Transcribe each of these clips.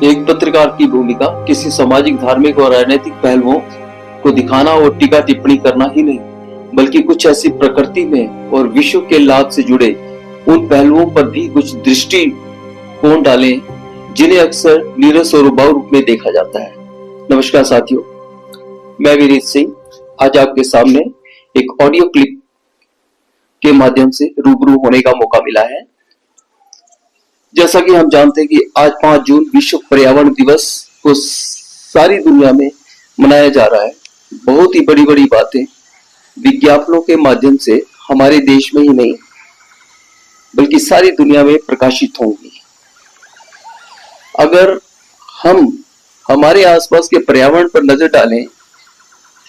एक पत्रकार की भूमिका किसी सामाजिक, धार्मिक और राजनीतिक पहलुओं को दिखाना और टीका टिप्पणी करना ही नहीं, बल्कि कुछ ऐसी प्रकृति में और विश्व के लाभ से जुड़े उन पहलुओं पर भी कुछ दृष्टिकोण डालें जिन्हें अक्सर नीरस और उबाऊ रूप में देखा जाता है। नमस्कार साथियों, मैं विनीत सिंह आज आपके सामने एक ऑडियो क्लिप के माध्यम से रूबरू होने का मौका मिला है। जैसा कि हम जानते हैं कि आज 5 जून विश्व पर्यावरण दिवस को सारी दुनिया में मनाया जा रहा है। बहुत ही बड़ी बड़ी बातें विज्ञापनों के माध्यम से हमारे देश में ही नहीं बल्कि सारी दुनिया में प्रकाशित होंगी। अगर हम हमारे आसपास के पर्यावरण पर नजर डालें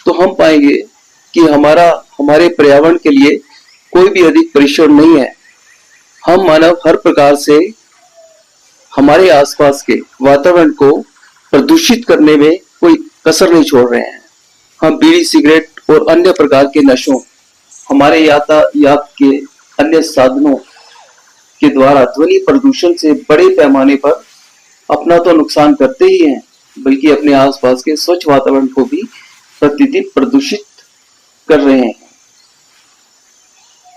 तो हम पाएंगे कि हमारे पर्यावरण के लिए कोई भी अधिक परिश्रम नहीं है। हम मानव हर प्रकार से हमारे आसपास के वातावरण को प्रदूषित करने में कोई कसर नहीं छोड़ रहे हैं। हम बीड़ी, सिगरेट और अन्य प्रकार के नशों, हमारे यातायात के अन्य साधनों के द्वारा ध्वनि प्रदूषण से बड़े पैमाने पर अपना तो नुकसान करते ही हैं, बल्कि अपने आसपास के स्वच्छ वातावरण को भी प्रतिदिन प्रदूषित कर रहे हैं।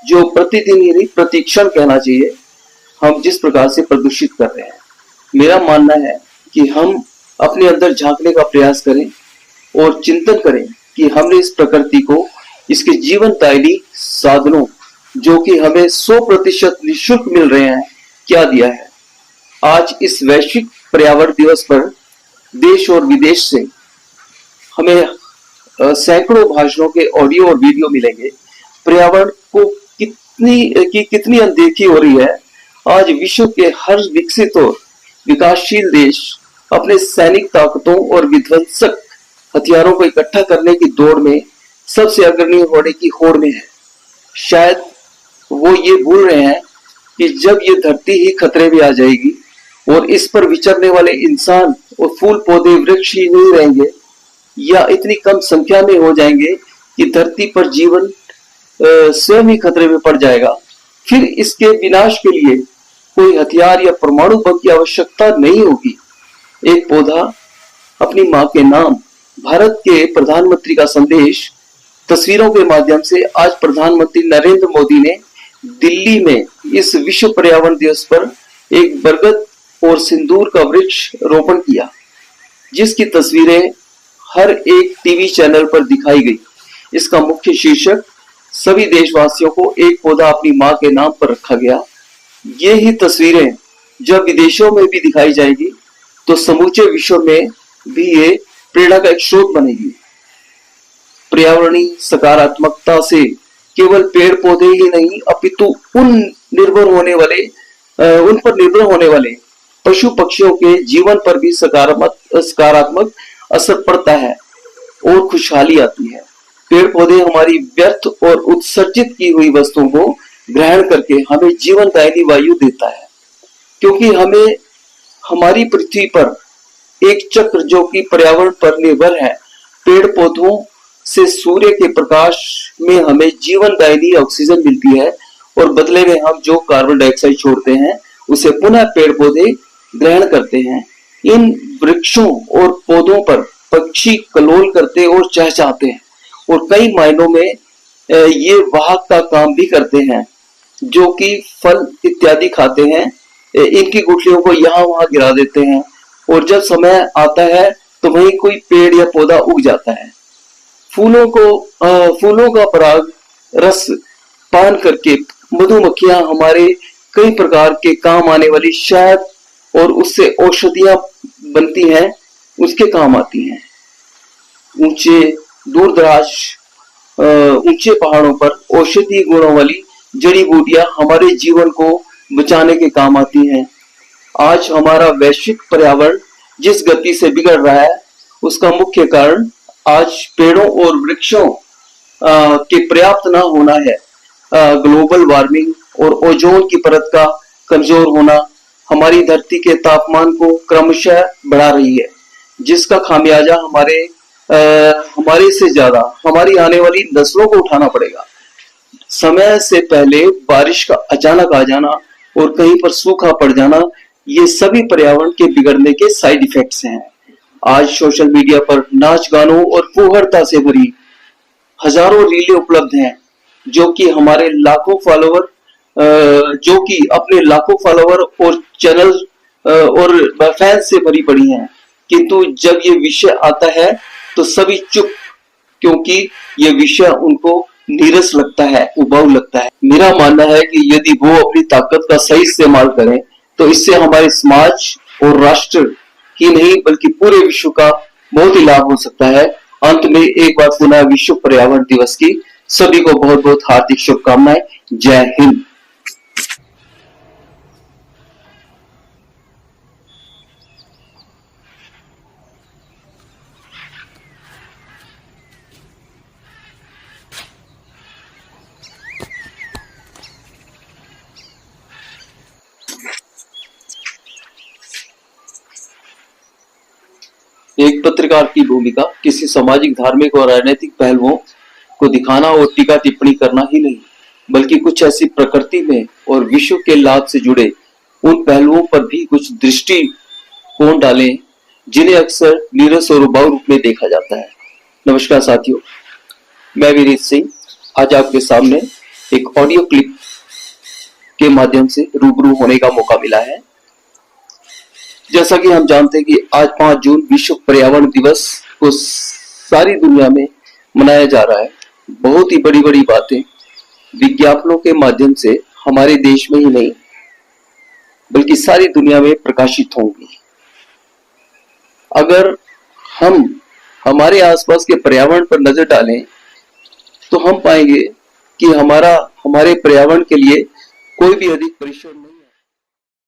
जो प्रतिदिन ही नहीं, प्रतिक्षण कहना चाहिए, हम जिस प्रकार से प्रदूषित कर रहे हैं। मेरा मानना है कि हम अपने अंदर झांकने का प्रयास करें और चिंतन करें कि हमने इस प्रकृति को इसके जीवनदायिनी साधनों जो कि हमें 100% निःशुल्क मिल रहे हैं क्या दिया है। आज इस वैश्विक पर्यावरण दिवस पर देश और विदेश से हमें सैकड़ों भाषणों के ऑडियो और वीडियो मिलेंगे। पर्यावरण को कितनी अनदेखी हो रही है। आज विश्व के हर विकसित और विकासशील देश अपने सैनिक ताकतों और विध्वंसक हथियारों को इकट्ठा करने की दौड़ में सबसे अग्रणी होने की होड़ में है। शायद वो ये भूल रहे हैं कि जब ये धरती ही खतरे में आ जाएगी और इस पर विचरने वाले इंसान और फूल पौधे वृक्ष ही नहीं रहेंगे या इतनी कम संख्या में हो जाएंगे कि धरती पर जीवन स्वयं ही खतरे में पड़ जाएगा। फिर इसके विनाश के लिए कोई हथियार या परमाणु बम की आवश्यकता नहीं होगी। एक पौधा अपनी मां के नाम, भारत के प्रधानमंत्री का संदेश तस्वीरों के माध्यम से आज प्रधानमंत्री नरेंद्र मोदी ने दिल्ली में इस विश्व पर्यावरण दिवस पर एक बरगद और सिंदूर का वृक्ष रोपण किया, जिसकी तस्वीरें हर एक टीवी चैनल पर दिखाई गई। इसका मुख्य शीर्षक सभी देशवासियों को एक पौधा अपनी मां के नाम पर रखा गया। ये ही तस्वीरें जब विदेशों में भी दिखाई जाएगी तो समूचे विश्व में भी ये प्रेरणा का एक स्रोत बनेगी। पर्यावरणीय सकारात्मकता से केवल पेड़ पौधे ही नहीं अपितु उन पर निर्भर होने वाले पशु पक्षियों के जीवन पर भी सकारात्मक असर पड़ता है और खुशहाली आती है। पेड़ पौधे हमारी व्यर्थ और उत्सर्जित की हुई वस्तुओं को ग्रहण करके हमें जीवनदायिनी वायु देता है, क्योंकि हमें हमारी पृथ्वी पर एक चक्र जो कि पर्यावरण पर निर्भर है। पेड़ पौधों से सूर्य के प्रकाश में हमें जीवनदायिनी ऑक्सीजन मिलती है और बदले में हम जो कार्बन डाइऑक्साइड छोड़ते हैं उसे पुनः पेड़ पौधे ग्रहण करते हैं। इन वृक्षों और पौधों पर पक्षी कलोल करते और चहचहाते हैं और कई मायनों में ये वाहक का काम भी करते हैं, जो कि फल इत्यादि खाते हैं। इनकी गुठलियों को यहाँ वहां गिरा देते हैं और जब समय आता है तो वहीं कोई पेड़ या पौधा उग जाता है। फूलों का पराग रस पान करके मधुमक्खियां हमारे कई प्रकार के काम आने वाली शहद और उससे औषधियां बनती हैं, उसके काम आती हैं। ऊंचे पहाड़ों पर औषधीय गुणों वाली जड़ी बूटियां हमारे जीवन को बचाने के काम आती हैं। आज हमारा वैश्विक पर्यावरण जिस गति से बिगड़ रहा है उसका मुख्य कारण आज पेड़ों और वृक्षों के पर्याप्त न होना है। ग्लोबल वार्मिंग और ओजोन की परत का कमजोर होना हमारी धरती के तापमान को क्रमशः बढ़ा रही है, जिसका खामियाजा हमारे से ज्यादा हमारी आने वाली नस्लों को उठाना पड़ेगा। समय से पहले बारिश का अचानक आ जाना और कहीं पर सूखा पड़ जाना, ये सभी पर्यावरण के बिगड़ने के साइड इफेक्ट्स हैं। आज सोशल मीडिया पर नाच गानों और फुहड़ता से भरी हजारों रीलें उपलब्ध हैं, जो कि अपने लाखों फॉलोवर और चैनल और फैंस से भरी पड़ी हैं। किंतु जब ये विषय आता है तो सभी चुप, क्योंकि ये विषय उनको नीरस लगता है, उबाऊ लगता है। मेरा मानना है कि यदि वो अपनी ताकत का सही इस्तेमाल करें तो इससे हमारे समाज और राष्ट्र ही नहीं बल्कि पूरे विश्व का बहुत ही लाभ हो सकता है। अंत में एक बार पुनः विश्व पर्यावरण दिवस की सभी को बहुत बहुत हार्दिक शुभकामनाएं। जय हिंद। एक पत्रकार की भूमिका किसी सामाजिक, धार्मिक और राजनीतिक पहलुओं को दिखाना और टीका टिप्पणी करना ही नहीं, बल्कि कुछ ऐसी प्रकृति में और विश्व के लाभ से जुड़े उन पहलुओं पर भी कुछ दृष्टिकोण डालें जिन्हें अक्सर नीरस और उबाऊ रूप में देखा जाता है। नमस्कार साथियों, मैं विनीत सिंह आज आपके सामने एक ऑडियो क्लिप के माध्यम से रूबरू होने का मौका मिला है। जैसा कि हम जानते हैं कि आज 5 जून विश्व पर्यावरण दिवस को सारी दुनिया में मनाया जा रहा है। बहुत ही बड़ी बड़ी बातें विज्ञापनों के माध्यम से हमारे देश में ही नहीं बल्कि सारी दुनिया में प्रकाशित होंगी। अगर हम हमारे आसपास के पर्यावरण पर नजर डालें तो हम पाएंगे कि हमारे पर्यावरण के लिए कोई भी अधिक परिश्रम नहीं